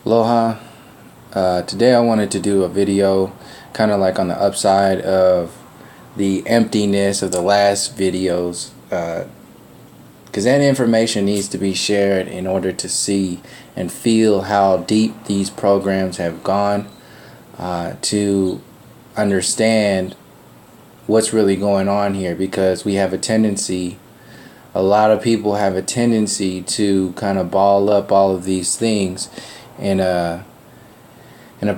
Aloha. Today I wanted to do a video kind of like on the upside of the emptiness of the last videos, because that information needs to be shared in order to see and feel how deep these programs have gone, to understand what's really going on here, because we have a lot of people have a tendency to kind of ball up all of these things in a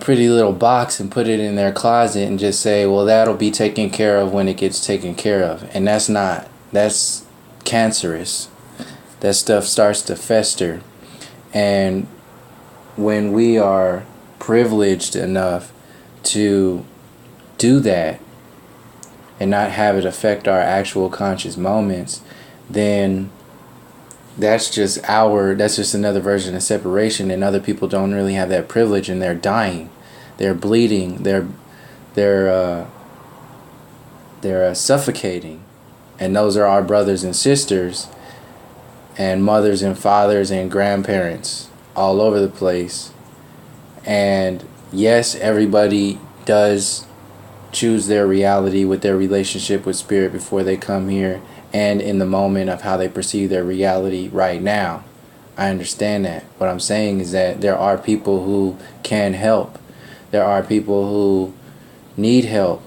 pretty little box and put it in their closet and just say, well, that'll be taken care of when it gets taken care of. And that's cancerous. That stuff starts to fester. And when we are privileged enough to do that and not have it affect our actual conscious moments, then that's just another version of separation, and other people don't really have that privilege, and they're dying, they're bleeding, they're suffocating. And those are our brothers and sisters and mothers and fathers and grandparents all over the place. And yes, everybody does choose their reality with their relationship with spirit before they come here, and in the moment of how they perceive their reality right now. I understand that. What I'm saying is that there are people who can help. There are people who need help.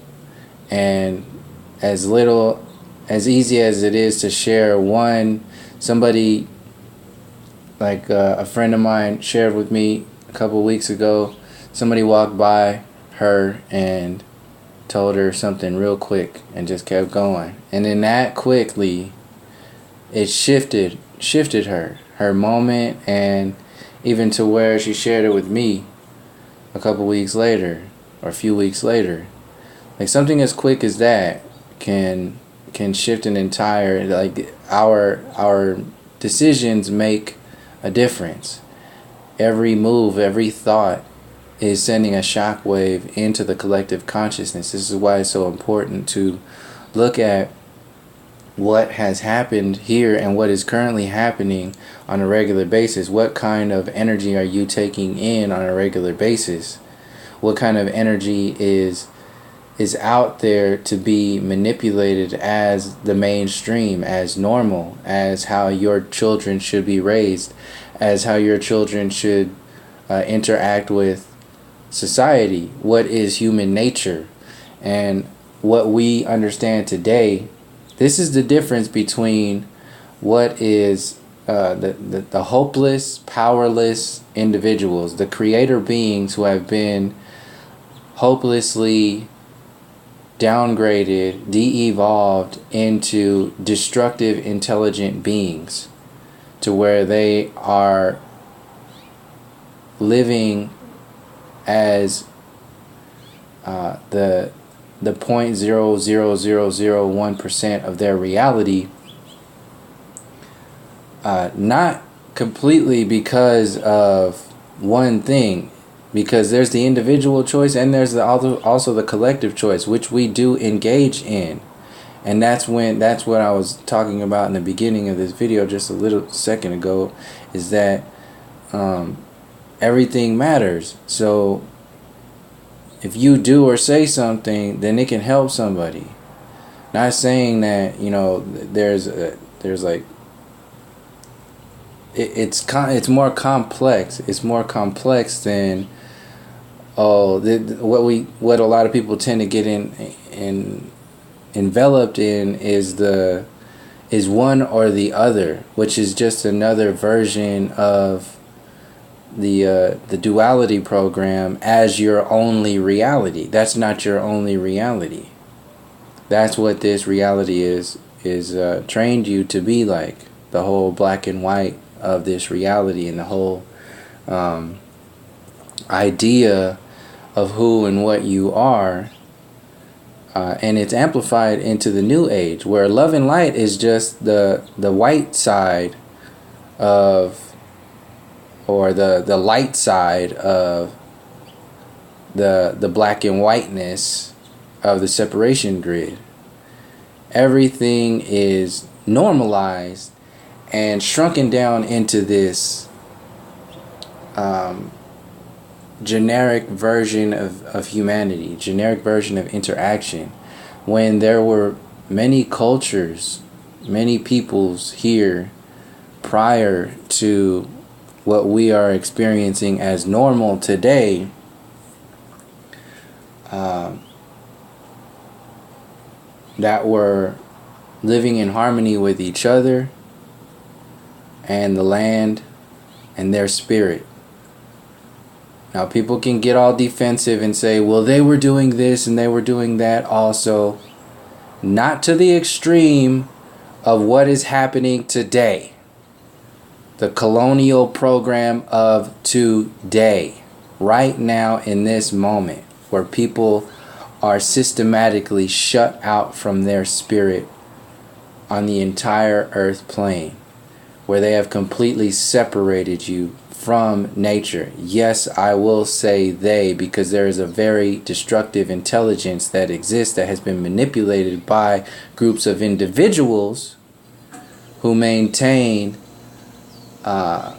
And as easy as it is to share somebody like a friend of mine shared with me a couple weeks ago, somebody walked by her and told her something real quick and just kept going. And then that quickly, it shifted her moment, and even to where she shared it with me a couple weeks later or a few weeks later. Like something as quick as that can shift an entire, like our decisions make a difference. Every move, every thought is sending a shockwave into the collective consciousness. This is why it's so important to look at what has happened here and what is currently happening on a regular basis. What kind of energy are you taking in on a regular basis? What kind of energy is out there to be manipulated as the mainstream, as normal, as how your children should be raised, as how your children should interact with society? What is human nature? And what we understand today, this is the difference between what is the hopeless, powerless individuals, the creator beings who have been hopelessly downgraded, de-evolved into destructive, intelligent beings, to where they are living as the 0.00001% of their reality, not completely because of one thing, because there's the individual choice and there's also the collective choice, which we do engage in. And that's what I was talking about in the beginning of this video just a little second ago, is that everything matters. So if you do or say something, then it can help somebody. Not saying that, there's like, it's more complex. It's more complex than what a lot of people tend to get enveloped in is one or the other, which is just another version of the duality program as your only reality. That's not your only reality. That's what this reality is trained you to be like. The whole black and white of this reality, and the whole idea of who and what you are, and it's amplified into the new age, where love and light is just the white side of, or the light side of the black and whiteness of the separation grid. Everything is normalized and shrunken down into this generic version of humanity, generic version of interaction, when there were many cultures, many peoples here prior to what we are experiencing as normal today. That were living in harmony with each other and the land and their spirit. Now people can get all defensive and say, well, they were doing this and they were doing that also. Not to the extreme of what is happening today. The colonial program of today. Right now in this moment, where people are systematically shut out from their spirit on the entire earth plane, where they have completely separated you from nature. Yes, I will say they, because there is a very destructive intelligence that exists that has been manipulated by groups of individuals who maintain a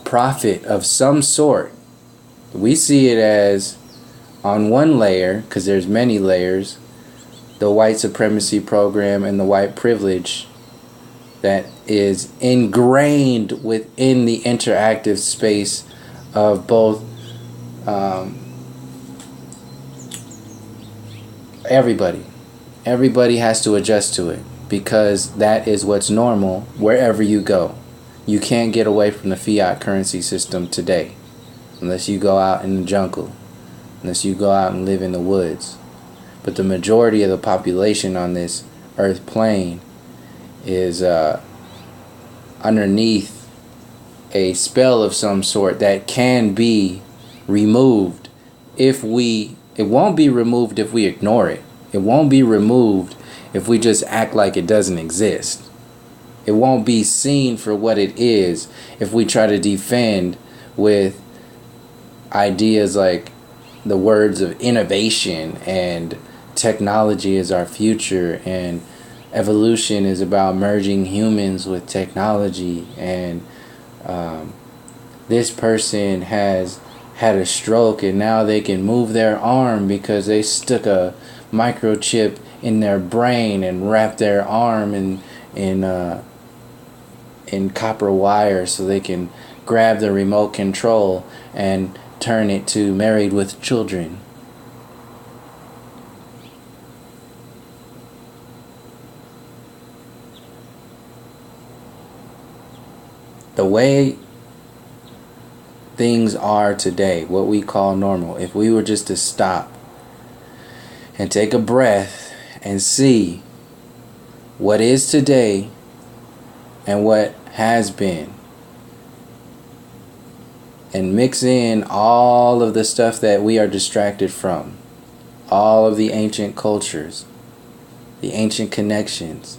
profit of some sort. We see it as, on one layer, because there's many layers, the white supremacy program and the white privilege that is ingrained within the interactive space of both everybody. Everybody has to adjust to it, because that is what's normal wherever you go. You can't get away from the fiat currency system today unless you go out in the jungle, unless you go out and live in the woods. But the majority of the population on this earth plane is underneath a spell of some sort that can be removed if we... It won't be removed if we ignore it. It won't be removed if we just act like it doesn't exist. It won't be seen for what it is if we try to defend with ideas like the words of innovation and technology is our future and evolution is about merging humans with technology, and this person has had a stroke and now they can move their arm because they stuck a microchip in their brain and wrapped their arm in copper wire so they can grab the remote control and turn it to Married with Children. The way things are today, what we call normal, if we were just to stop and take a breath and see what is today and what has been, and mix in all of the stuff that we are distracted from, all of the ancient cultures, the ancient connections,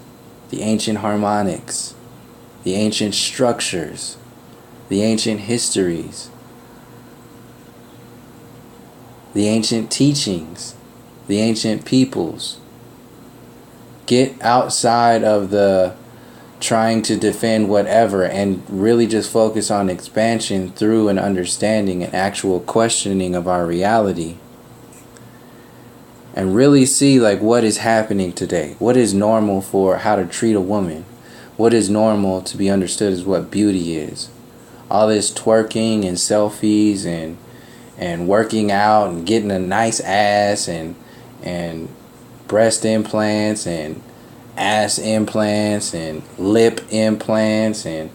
the ancient harmonics, the ancient structures, the ancient histories, the ancient teachings, the ancient peoples. Get outside of the trying to defend whatever and really just focus on expansion through an understanding and actual questioning of our reality. And really see like what is happening today. What is normal for how to treat a woman? What is normal to be understood as what beauty is? All this twerking and selfies and working out and getting a nice ass and breast implants and ass implants and lip implants and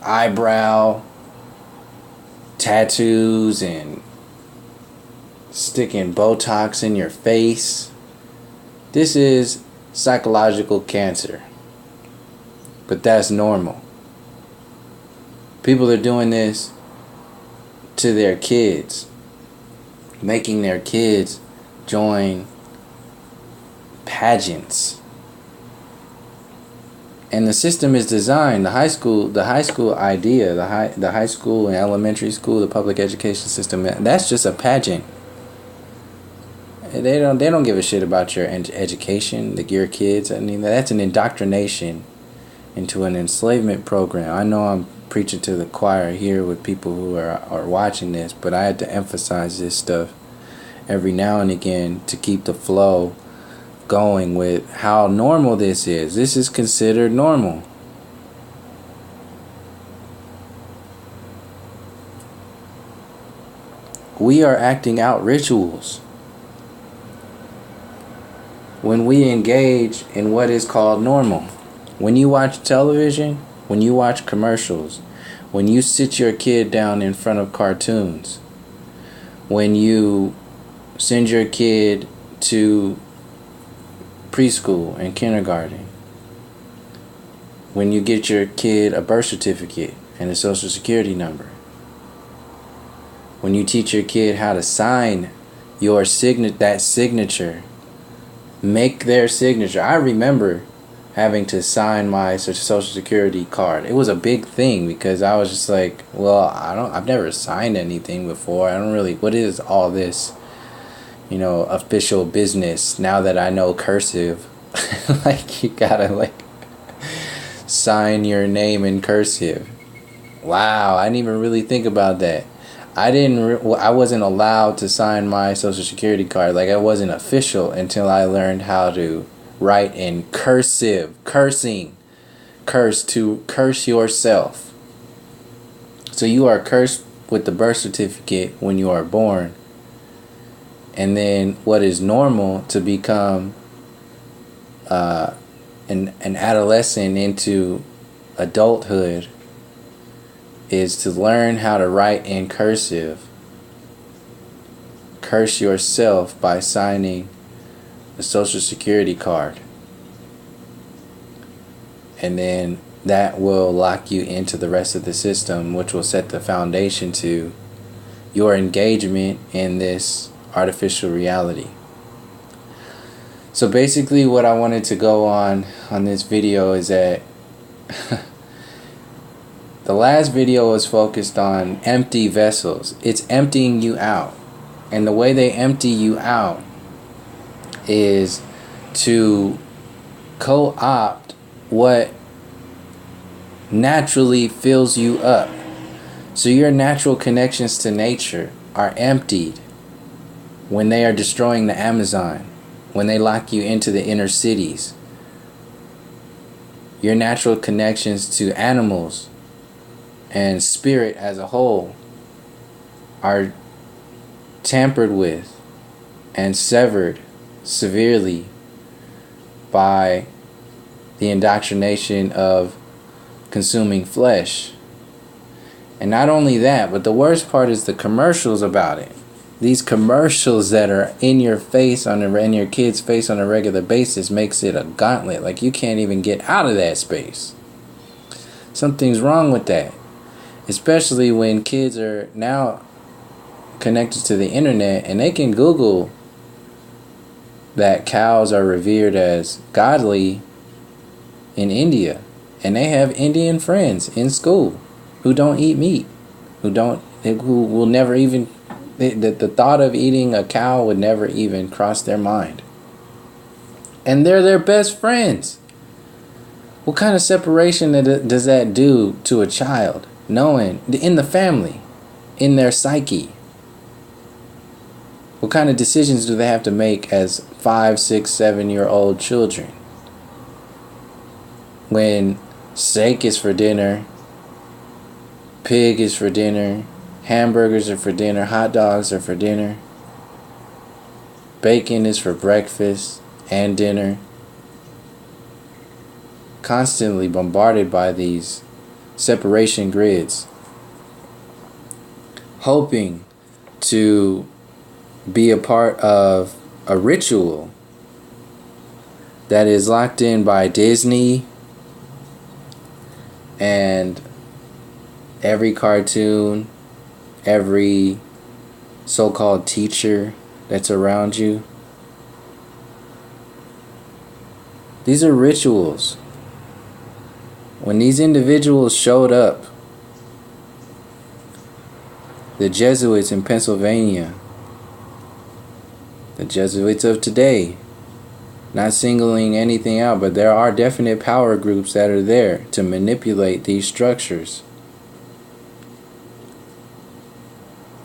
eyebrow tattoos and sticking Botox in your face. This is psychological cancer. But that's normal. People are doing this to their kids, making their kids join pageants. And the system is designed, the high school idea, the high school and elementary school, the public education system, that's just a pageant. They don't give a shit about your education, like your kids. I mean, that's an indoctrination into an enslavement program. I know I'm preaching to the choir here with people who are watching this, but I had to emphasize this stuff every now and again to keep the flow going with how normal this is. This is considered normal. We are acting out rituals when we engage in what is called normal. When you watch television, when you watch commercials, when you sit your kid down in front of cartoons, when you send your kid to preschool and kindergarten, when you get your kid a birth certificate and a social security number, when you teach your kid how to sign your signature, make their signature. I remember having to sign my social security card. It was a big thing because I was just like, well, I've never signed anything before. I don't really, what is all this, official business now that I know cursive? Like, you gotta sign your name in cursive. Wow, I didn't even really think about that. I wasn't allowed to sign my social security card. Like, I wasn't official until I learned how to write in cursive. Cursing. To curse yourself. So you are cursed with the birth certificate when you are born. And then what is normal to become an adolescent into adulthood is to learn how to write in cursive. Curse yourself by signing a social security card. And then that will lock you into the rest of the system, which will set the foundation to your engagement in this artificial reality. So basically what I wanted to go on this video is that the last video was focused on empty vessels. It's emptying you out. And the way they empty you out is to co-opt what naturally fills you up. So your natural connections to nature are emptied when they are destroying the Amazon, when they lock you into the inner cities. Your natural connections to animals and spirit as a whole are tampered with and severed severely by the indoctrination of consuming flesh. And not only that, but the worst part is the commercials about it. These commercials that are in your face, in your kid's face on a regular basis, makes it a gauntlet. Like, you can't even get out of that space. Something's wrong with that. Especially when kids are now connected to the internet and they can Google that cows are revered as godly in India. And they have Indian friends in school who don't eat meat, who will never even, the thought of eating a cow would never even cross their mind. And they're their best friends. What kind of separation does that do to a child? Knowing, in the family, in their psyche, what kind of decisions do they have to make as 5, 6, 7-year-old children? When steak is for dinner, pig is for dinner, hamburgers are for dinner, hot dogs are for dinner, bacon is for breakfast and dinner. Constantly bombarded by these separation grids, hoping to be a part of a ritual that is locked in by Disney and every cartoon, every so-called teacher that's around you. These are rituals. When these individuals showed up, the Jesuits in Pennsylvania, the Jesuits of today, not singling anything out, but there are definite power groups that are there to manipulate these structures.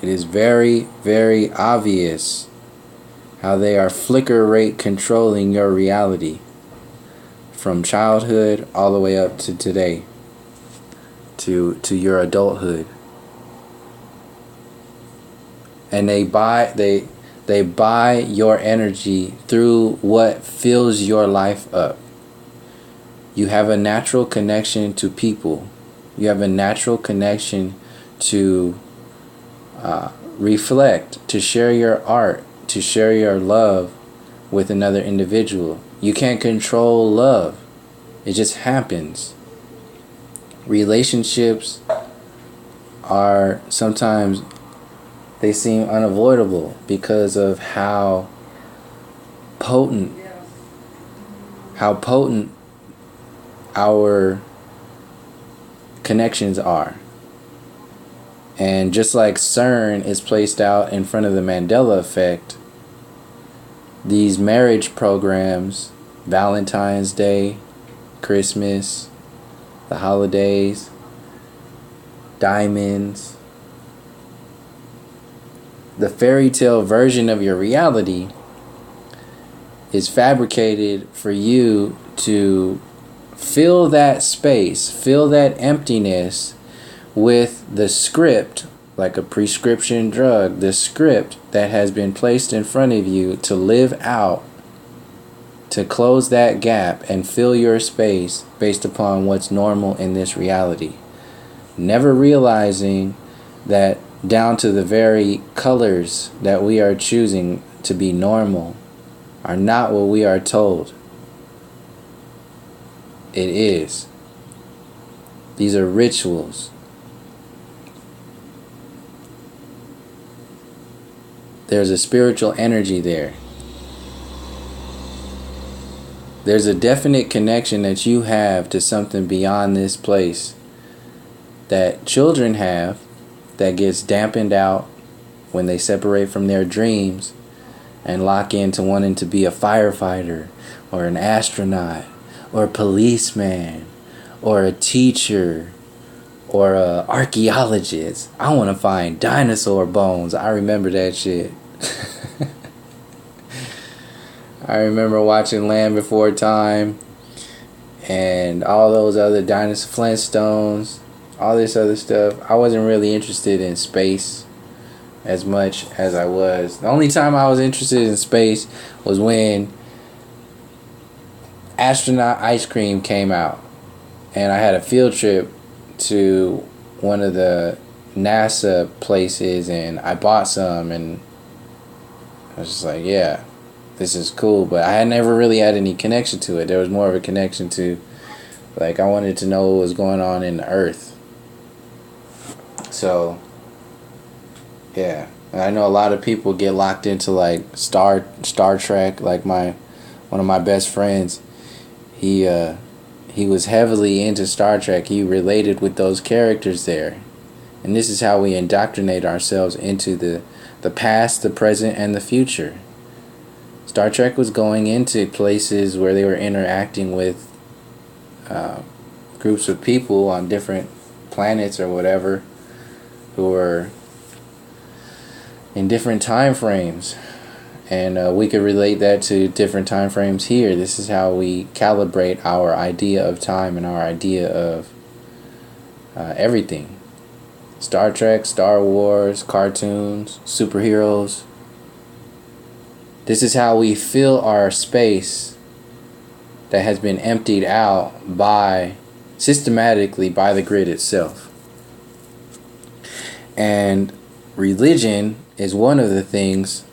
It is very, very obvious how they are flicker rate controlling your reality from childhood all the way up to today, to your adulthood. And they buy your energy through what fills your life up. You have a natural connection to people. You have a natural connection to reflect, to share your art, to share your love with another individual. You can't control love. It just happens. Relationships are sometimes, they seem unavoidable because of how potent our connections are. And just like CERN is placed out in front of the Mandela effect, these marriage programs, Valentine's Day, Christmas, the holidays, diamonds, the fairy tale version of your reality is fabricated for you to fill that space, fill that emptiness with the script, like a prescription drug, the script that has been placed in front of you to live out, to close that gap and fill your space based upon what's normal in this reality. Never realizing that down to the very colors that we are choosing to be normal are not what we are told it is. These are rituals. There's a spiritual energy there. There's a definite connection that you have to something beyond this place that children have, that gets dampened out when they separate from their dreams and lock into wanting to be a firefighter or an astronaut or a policeman or a teacher or a archaeologist. I want to find dinosaur bones. I remember that shit. I remember watching Land Before Time and all those other dinosaur Flintstones, all this other stuff. I wasn't really interested in space as much as I was. The only time I was interested in space was when astronaut ice cream came out, and I had a field trip to one of the NASA places, and I bought some, and I was just like, yeah, this is cool. But I had never really had any connection to it. There was more of a connection to, like, I wanted to know what was going on in the earth. So yeah, and I know a lot of people get locked into like Star Trek. Like one of my best friends, he was heavily into Star Trek. He related with those characters there, and this is how we indoctrinate ourselves into the past, the present, and the future. Star Trek was going into places where they were interacting with groups of people on different planets or whatever, who were in different time frames, and we could relate that to different time frames here. This is how we calibrate our idea of time and our idea of everything. Star Trek, Star Wars, cartoons, superheroes. This is how we fill our space that has been emptied out systematically by the grid itself. And religion is one of the things,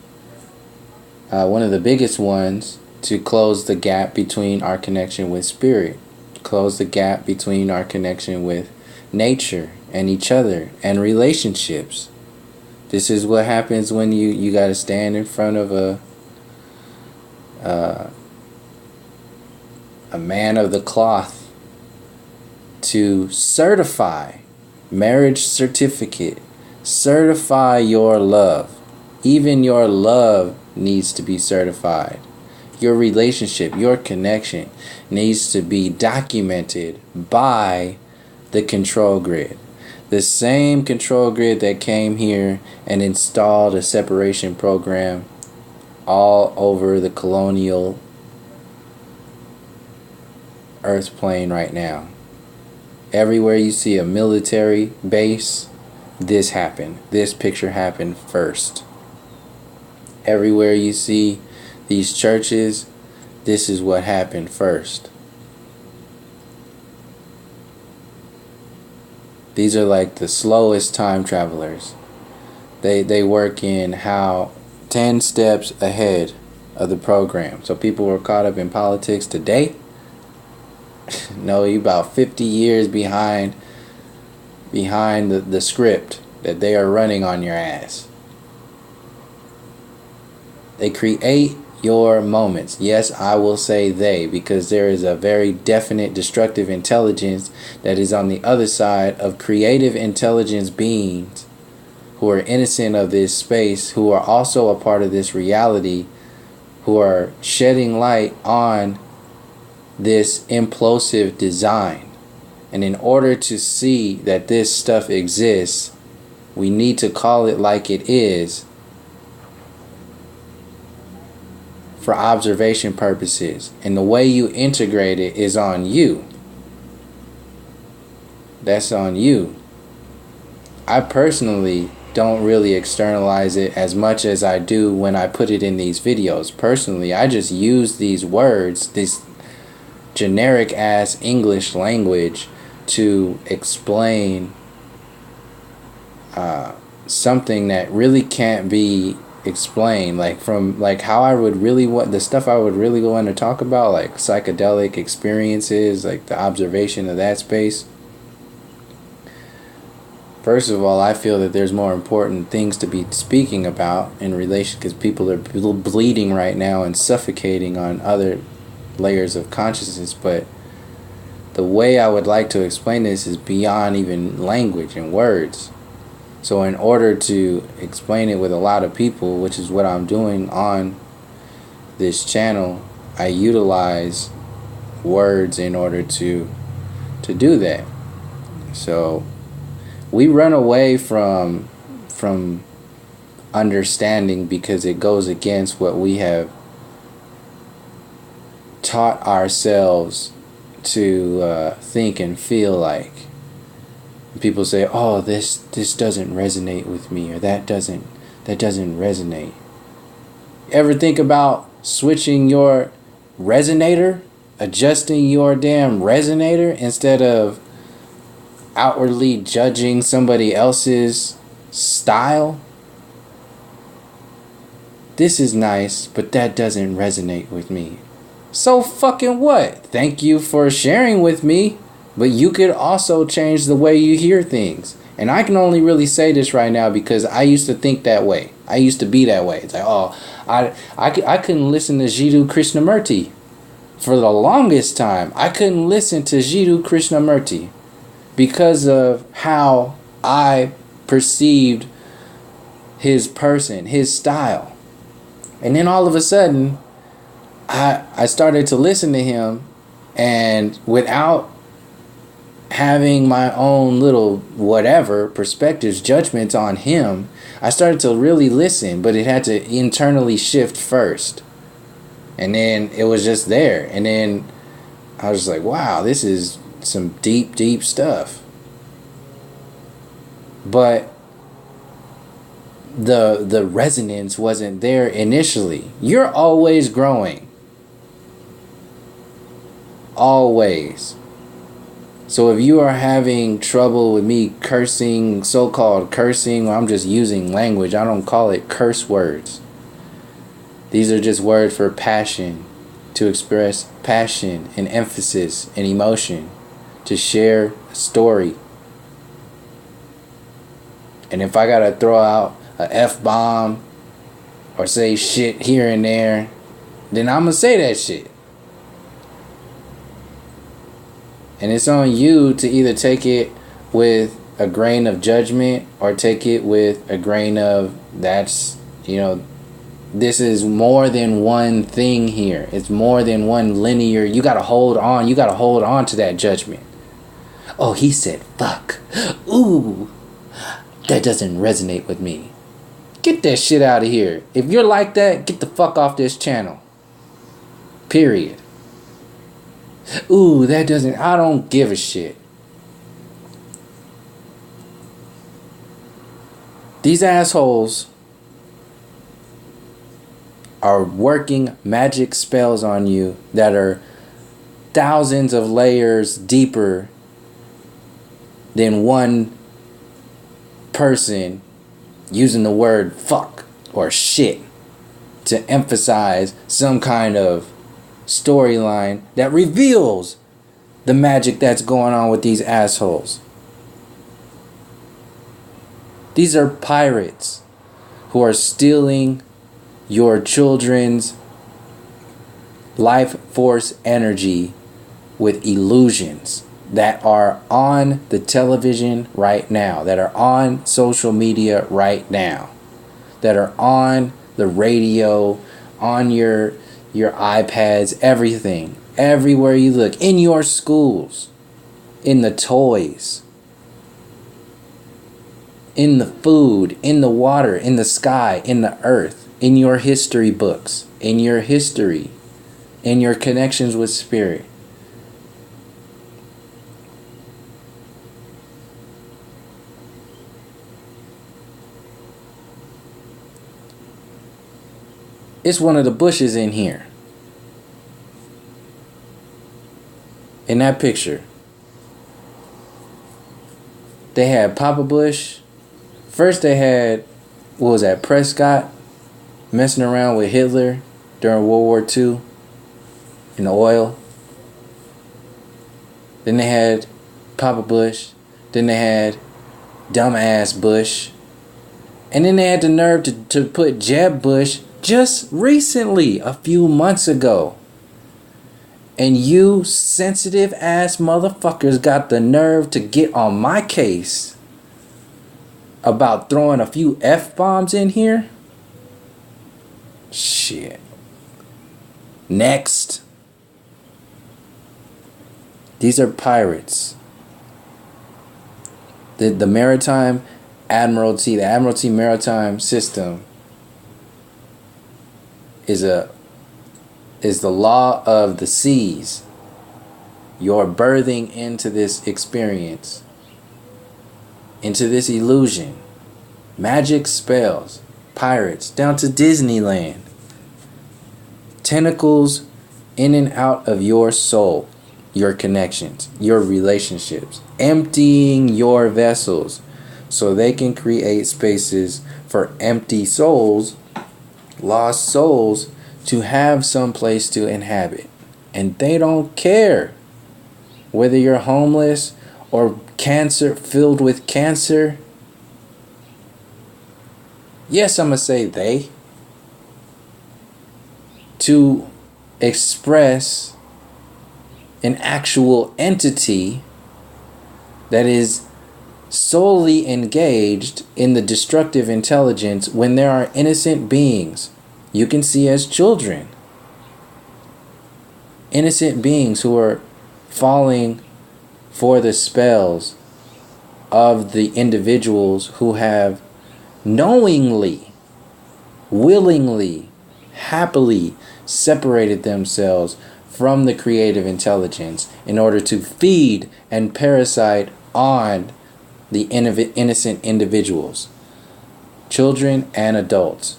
one of the biggest ones, to close the gap between our connection with spirit, close the gap between our connection with nature and each other and relationships. This is what happens when you got to stand in front of a man of the cloth to certify marriage certificate. Certify your love. Even your love needs to be certified. Your relationship, your connection needs to be documented by the control grid. The same control grid that came here and installed a separation program all over the colonial Earth plane right now. Everywhere you see a military base, this happened. This picture happened first. Everywhere you see these churches, this is what happened first. These are like the slowest time travelers. They work in how 10 steps ahead of the program. So people who are caught up in politics today, no, you about 50 years behind the script that they are running on your ass. They create your moments. Yes, I will say they, because there is a very definite destructive intelligence that is on the other side of creative intelligence beings who are innocent of this space, who are also a part of this reality, who are shedding light on this implosive design. And in order to see that this stuff exists, we need to call it like it is for observation purposes. And the way you integrate it is on you. That's on you. I personally don't really externalize it as much as I do when I put it in these videos. Personally, I just use these words, this generic ass English language, to explain something that really can't be explained, like from like how I would really want the stuff I would really go in to talk about, like psychedelic experiences, like the observation of that space. First of all, I feel that there's more important things to be speaking about in relation, because people are bleeding right now and suffocating on other layers of consciousness. But the way I would like to explain this is beyond even language and words. So in order to explain it with a lot of people, which is what I'm doing on this channel, I utilize words in order to do that. So we run away from understanding because it goes against what we have taught ourselves to think and feel like. People say, "Oh, this doesn't resonate with me," or that doesn't resonate. Ever think about switching your resonator, adjusting your damn resonator instead of outwardly judging somebody else's style? This is nice, but that doesn't resonate with me. So fucking what? Thank you for sharing with me, but you could also change the way you hear things. And I can only really say this right now because I used to think that way. I used to be that way. It's like, oh, I couldn't listen to Jiddu Krishnamurti. For the longest time, I couldn't listen to Jiddu Krishnamurti because of how I perceived his person, his style. And then all of a sudden, I started to listen to him, and without having my own little whatever perspectives, judgments on him, I started to really listen, but it had to internally shift first. And then it was just there. And then I was like, wow, this is some deep, deep stuff. But the resonance wasn't there initially. You're always growing. Always. So if you are having trouble with me cursing, so-called cursing, or I'm just using language, I don't call it curse words. These are just words for passion, to express passion and emphasis and emotion, to share a story. And if I gotta throw out a F-bomb or say shit here and there, then I'm gonna say that shit. And it's on you to either take it with a grain of judgment or take it with a grain of, that's, this is more than one thing here. It's more than one linear. You got to hold on. You got to hold on to that judgment. Oh, he said fuck. Ooh, that doesn't resonate with me. Get that shit out of here. If you're like that, get the fuck off this channel. Period. Ooh, that doesn't... I don't give a shit. These assholes are working magic spells on you that are thousands of layers deeper than one person using the word fuck or shit to emphasize some kind of storyline that reveals the magic that's going on with these assholes. These are pirates who are stealing your children's life force energy with illusions that are on the television right now, that are on social media right now, that are on the radio, on your iPads, everything, everywhere you look, in your schools, in the toys, in the food, in the water, in the sky, in the earth, in your history books, in your history, in your connections with spirit. It's one of the bushes in here. In that picture. They had Papa Bush. First they had, what was that, Prescott messing around with Hitler during World War II in the oil. Then they had Papa Bush. Then they had dumbass Bush. And then they had the nerve to put Jeb Bush just recently, a few months ago. And you sensitive ass motherfuckers got the nerve to get on my case about throwing a few F-bombs in here? Shit. Next. These are pirates. The Maritime Admiralty, the Admiralty Maritime System is the law of the seas. You're birthing into this experience, into this illusion. Magic spells, pirates, down to Disneyland. Tentacles in and out of your soul, your connections, your relationships, emptying your vessels so they can create spaces for empty souls, lost souls, to have some place to inhabit. And they don't care whether you're homeless or cancer, filled with cancer. Yes, I'm gonna say they. To express an actual entity that is solely engaged in the destructive intelligence when there are innocent beings you can see as children. Innocent beings who are falling for the spells of the individuals who have knowingly, willingly, happily separated themselves from the creative intelligence in order to feed and parasite on the innocent individuals, children and adults,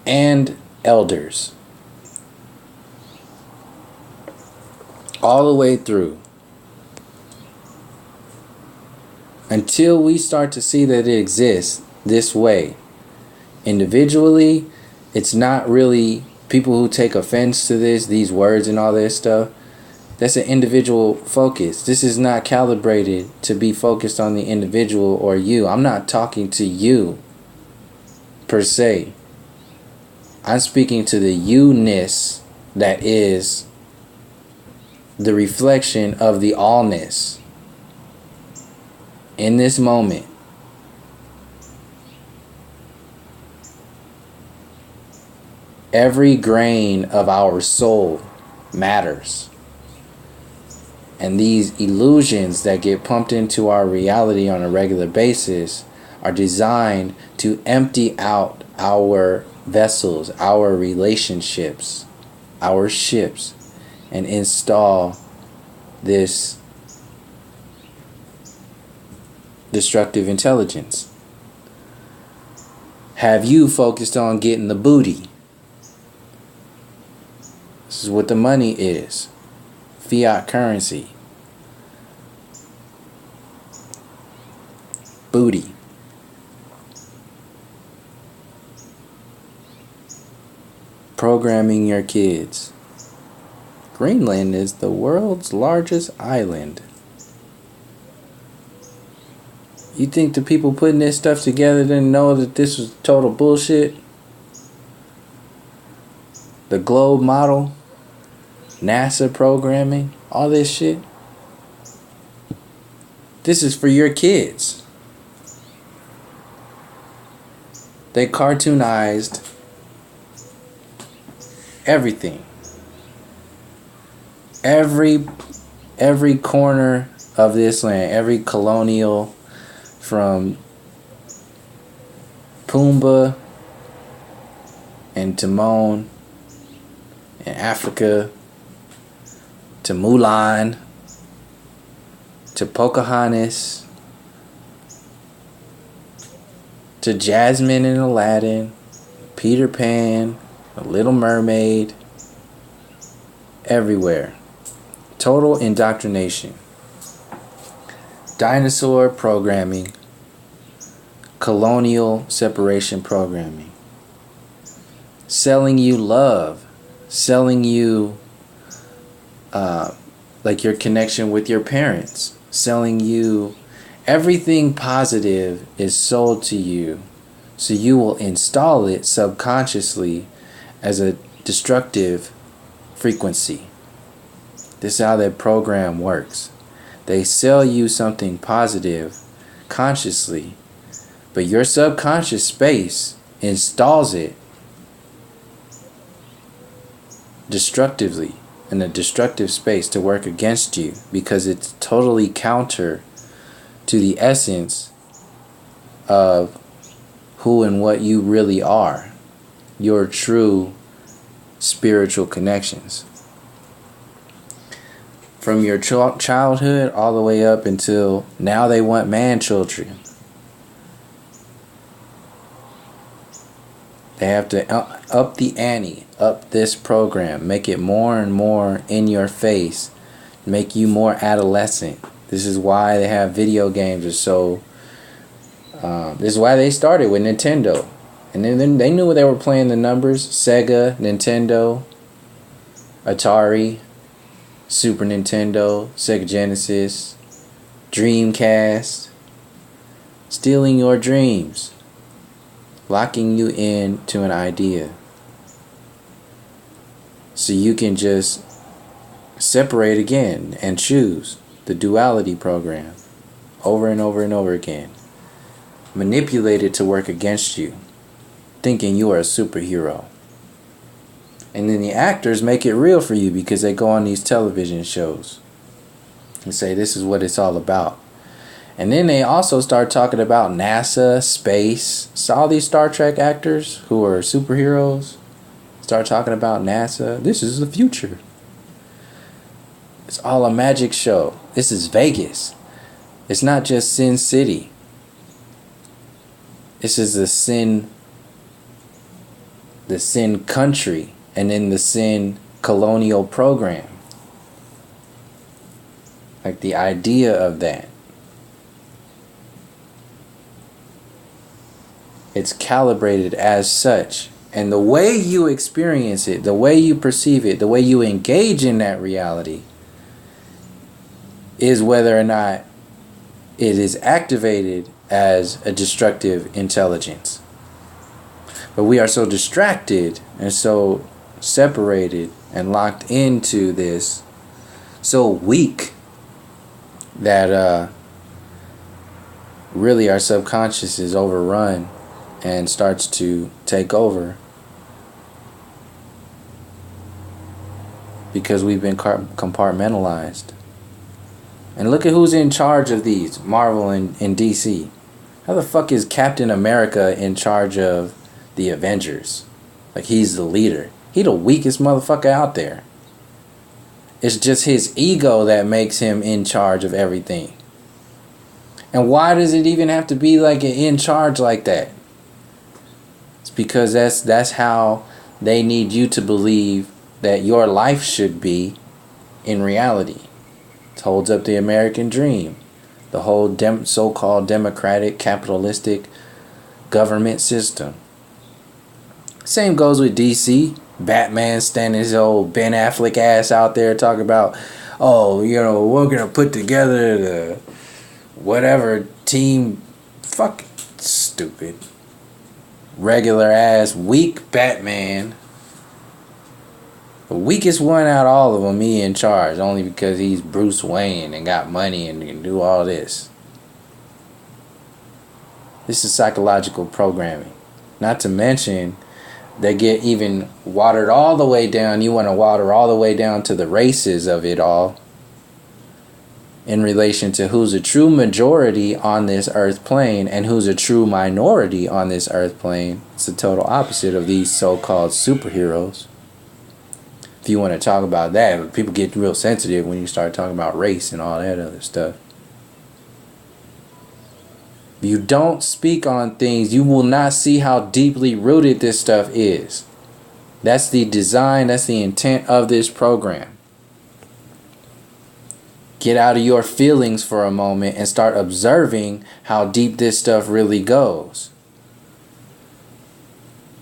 and elders, all the way through, until we start to see that it exists this way. Individually, it's not really people who take offense to these words and all this stuff. That's an individual focus. This is not calibrated to be focused on the individual or you. I'm not talking to you per se. I'm speaking to the you-ness that is the reflection of the allness in this moment. Every grain of our soul matters. And these illusions that get pumped into our reality on a regular basis are designed to empty out our vessels, our relationships, our ships, and install this destructive intelligence. Have you focused on getting the booty? This is what the money is. Fiat currency. Booty. Programming your kids. Greenland is the world's largest island. You think the people putting this stuff together didn't know that this was total bullshit? The globe model, NASA programming, all this shit. This is for your kids. They cartoonized everything. Every corner of this land, every colonial, from Pumbaa and Timon in Africa to Mulan to Pocahontas to Jasmine and Aladdin, Peter Pan, The Little Mermaid, everywhere. Total indoctrination. Dinosaur programming. Colonial separation programming. Selling you love. Selling you like your connection with your parents. Selling you everything positive is sold to you. So you will install it subconsciously as a destructive frequency. This is how that program works. They sell you something positive consciously, but your subconscious space installs it destructively in a destructive space to work against you, because it's totally counter to the essence of who and what you really are, your true spiritual connections. From your childhood all the way up until now, they want man children. They have to up the ante, up this program, make it more and more in your face, make you more adolescent. This is why they have video games are so. This is why they started with Nintendo, and then they knew they were playing the numbers. Sega, Nintendo, Atari, Super Nintendo, Sega Genesis, Dreamcast, stealing your dreams, locking you into an idea so you can just separate again and choose the duality program over and over and over again. Manipulate it to work against you, thinking you are a superhero. And then the actors make it real for you because they go on these television shows and say this is what it's all about. And then they also start talking about NASA, space. So all these Star Trek actors who are superheroes start talking about NASA. This is the future. It's all a magic show. This is Vegas. It's not just Sin City. This is the Sin country. And then the Sin colonial program. Like the idea of that. It's calibrated as such. And the way you experience it, the way you perceive it, the way you engage in that reality is whether or not it is activated as a destructive intelligence. But we are so distracted and so separated and locked into this, so weak, that really our subconscious is overrun and starts to take over because we've been compartmentalized. And look at who's in charge of these, Marvel and DC. How the fuck is Captain America in charge of the Avengers? Like, he's the leader. He the weakest motherfucker out there. It's just his ego that makes him in charge of everything. And why does it even have to be like an in charge like that? It's because that's how they need you to believe that your life should be in reality. It holds up the American dream. The whole so-called democratic, capitalistic government system. Same goes with DC. Batman standing his old Ben Affleck ass out there talking about, oh, you know, we're going to put together the whatever team. Fuck, stupid. Regular ass, weak Batman. The weakest one out of all of them, he in charge. Only because he's Bruce Wayne and got money and can do all this. This is psychological programming. Not to mention, they get even watered all the way down. You want to water all the way down to the races of it all. In relation to who's a true majority on this earth plane and who's a true minority on this earth plane. It's the total opposite of these so-called superheroes. If you want to talk about that, but people get real sensitive when you start talking about race and all that other stuff. If you don't speak on things, you will not see how deeply rooted this stuff is. That's the design, that's the intent of this program. Get out of your feelings for a moment and start observing how deep this stuff really goes.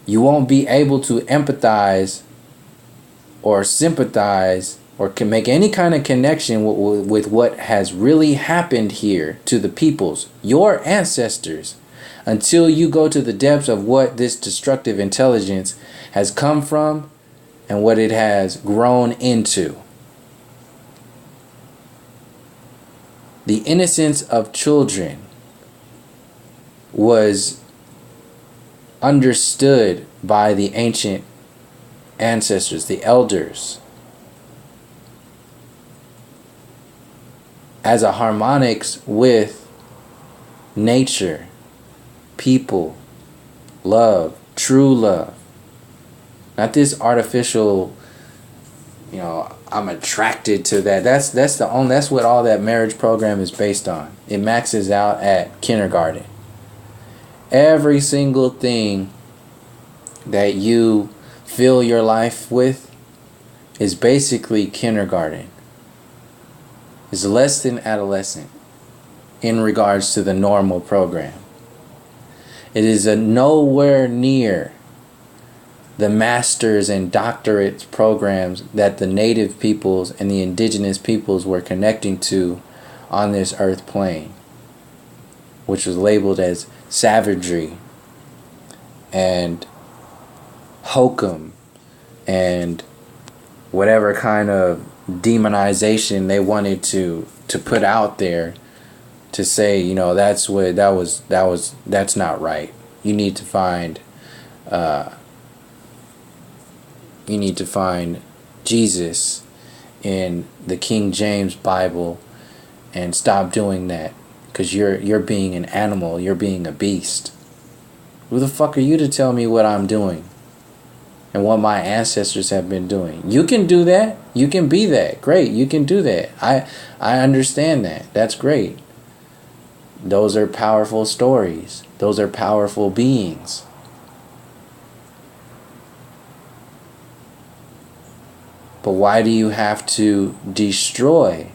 You won't be able to empathize or sympathize or can make any kind of connection with what has really happened here to the peoples, your ancestors, until you go to the depths of what this destructive intelligence has come from and what it has grown into. The innocence of children was understood by the ancient ancestors, the elders, as a harmonics with nature, people, love, true love. Not this artificial, you know, I'm attracted to that. That's what all that marriage program is based on. It maxes out at kindergarten. Every single thing that you fill your life with is basically kindergarten. It's less than adolescent in regards to the normal program. It is a nowhere near the masters and doctorates programs that the native peoples and the indigenous peoples were connecting to on this earth plane, which was labeled as savagery and hokum and whatever kind of demonization they wanted to put out there to say, you know, that's not right. You need to find Jesus in the King James Bible and stop doing that, because you're being an animal, you're being a beast. Who the fuck are you to tell me what I'm doing and what my ancestors have been doing? You can do that. You can be that. Great. You can do that. I understand that. That's great. Those are powerful stories. Those are powerful beings. But why do you have to destroy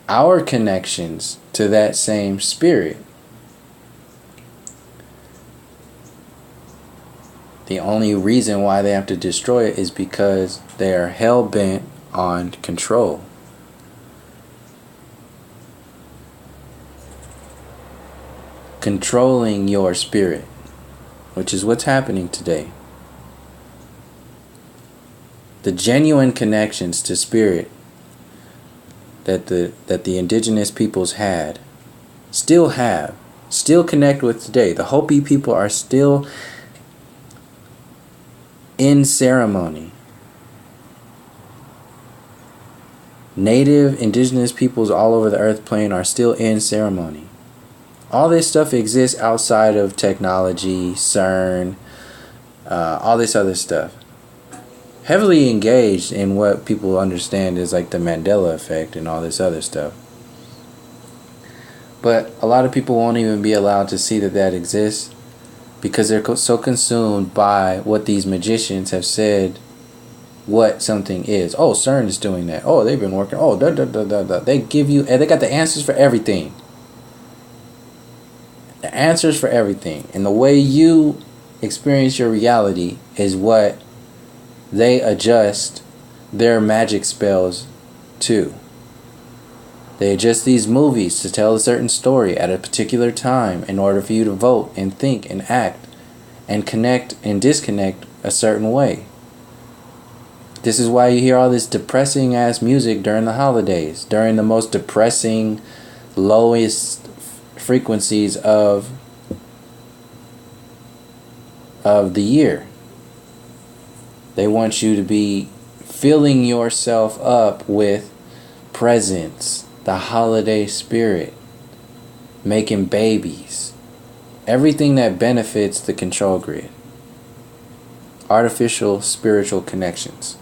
our connections to that same spirit? The only reason why they have to destroy it is because they are hell-bent on control. Controlling your spirit, which is what's happening today. The genuine connections to spirit that the indigenous peoples had, still connect with today. The Hopi people are still in ceremony Native indigenous peoples all over the earth plane are still in ceremony. All this stuff exists outside of technology, CERN, all this other stuff. Heavily engaged in what people understand is like the Mandela effect and all this other stuff. But a lot of people won't even be allowed to see that that exists because they're so consumed by what these magicians have said what something is. Oh, CERN is doing that. Oh, they've been working. Oh, da da da da da. They give you, and they got the answers for everything. The answers for everything. And the way you experience your reality is what they adjust their magic spells to. They adjust these movies to tell a certain story at a particular time in order for you to vote and think and act and connect and disconnect a certain way. This is why you hear all this depressing ass music during the holidays, during the most depressing, lowest frequencies of the year. They want you to be filling yourself up with presents, the holiday spirit, making babies, everything that benefits the control grid. Artificial spiritual connections.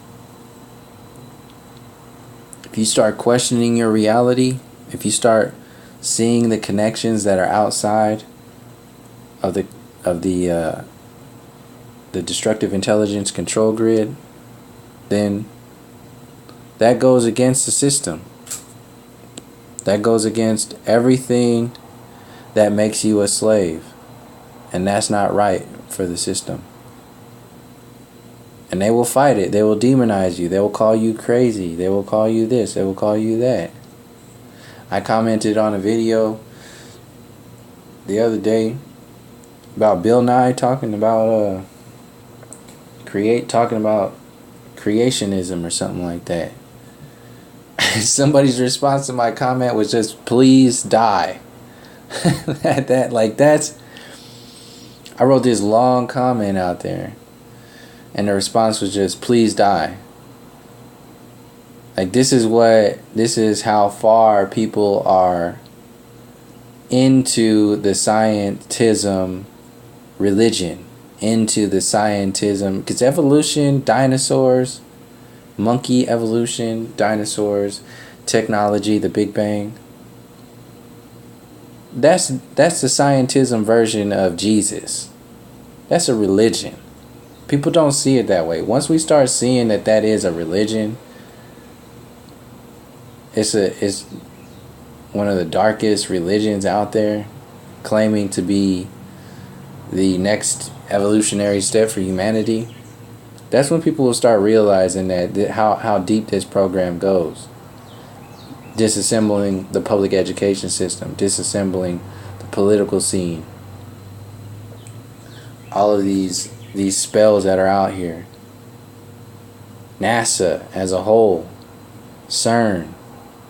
If you start questioning your reality, if you start seeing the connections that are outside of the destructive intelligence control grid, then that goes against the system. That goes against everything that makes you a slave. And that's not right for the system. And they will fight it. They will demonize you. They will call you crazy. They will call you this. They will call you that. I commented on a video the other day about Bill Nye talking about creationism or something like that. Somebody's response to my comment was just, please die. I wrote this long comment out there, and the response was just, please die. Like, this is how far people are into the scientism religion, into the scientism, because evolution, dinosaurs, monkey evolution, dinosaurs, technology, the Big Bang, that's the scientism version of Jesus. That's a religion. People don't see it that way. Once we start seeing that that is a religion, it's one of the darkest religions out there, claiming to be the next evolutionary step for humanity. That's when people will start realizing that how deep this program goes. Disassembling the public education system, disassembling the political scene. All of these spells that are out here. NASA as a whole, CERN,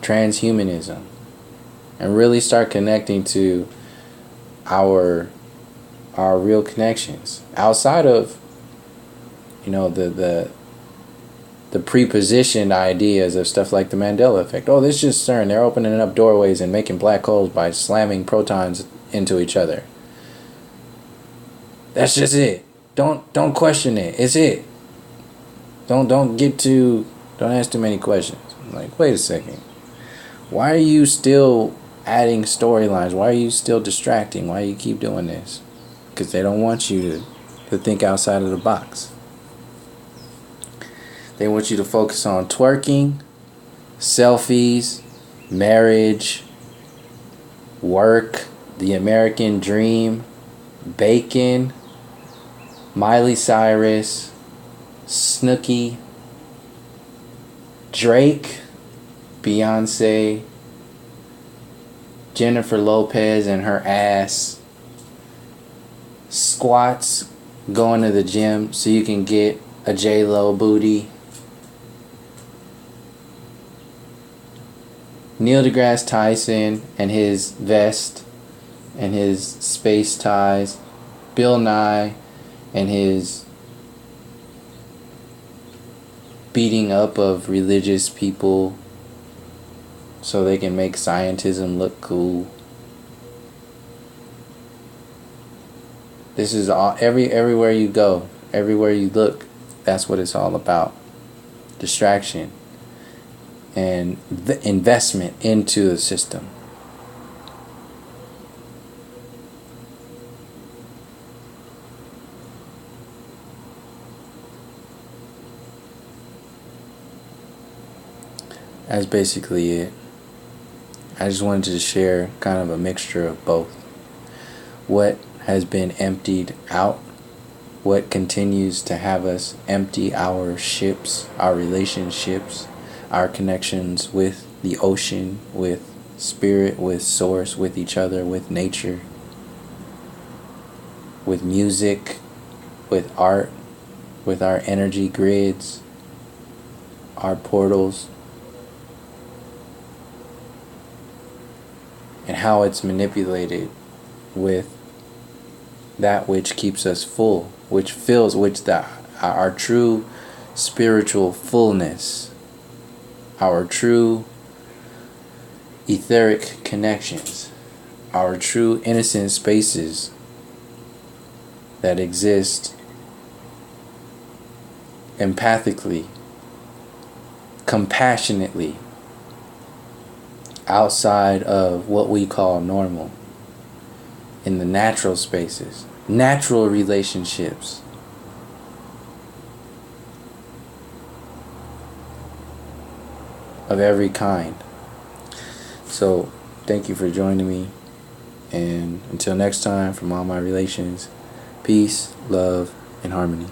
transhumanism, and really start connecting to our real connections outside of the prepositioned ideas of stuff like the Mandela effect. Oh, this is just CERN. They're opening up doorways and making black holes by slamming protons into each other. That's just it. Don't question it. It's it. Don't ask too many questions. I'm like, wait a second. Why are you still adding storylines? Why are you still distracting? Why do you keep doing this? Because they don't want you to think outside of the box. They want you to focus on twerking, selfies, marriage, work, the American dream, bacon, Miley Cyrus, Snooki, Drake, Beyonce, Jennifer Lopez and her ass, squats, going to the gym so you can get a J-Lo booty, Neil deGrasse Tyson and his vest and his space ties, Bill Nye and his beating up of religious people, so they can make scientism look cool. This is all everywhere you go, everywhere you look, that's what it's all about. Distraction and the investment into the system. That's basically it. I just wanted to share kind of a mixture of both. What has been emptied out, what continues to have us empty our ships, our relationships, our connections with the ocean, with spirit, with source, with each other, with nature, with music, with art, with our energy grids, our portals, and how it's manipulated with that which keeps us full, which fills, our true spiritual fullness, our true etheric connections, our true innocent spaces that exist empathically, compassionately, outside of what we call normal, in the natural spaces, natural relationships. Of every kind. So, thank you for joining me. And until next time, from all my relations, peace, love, and harmony.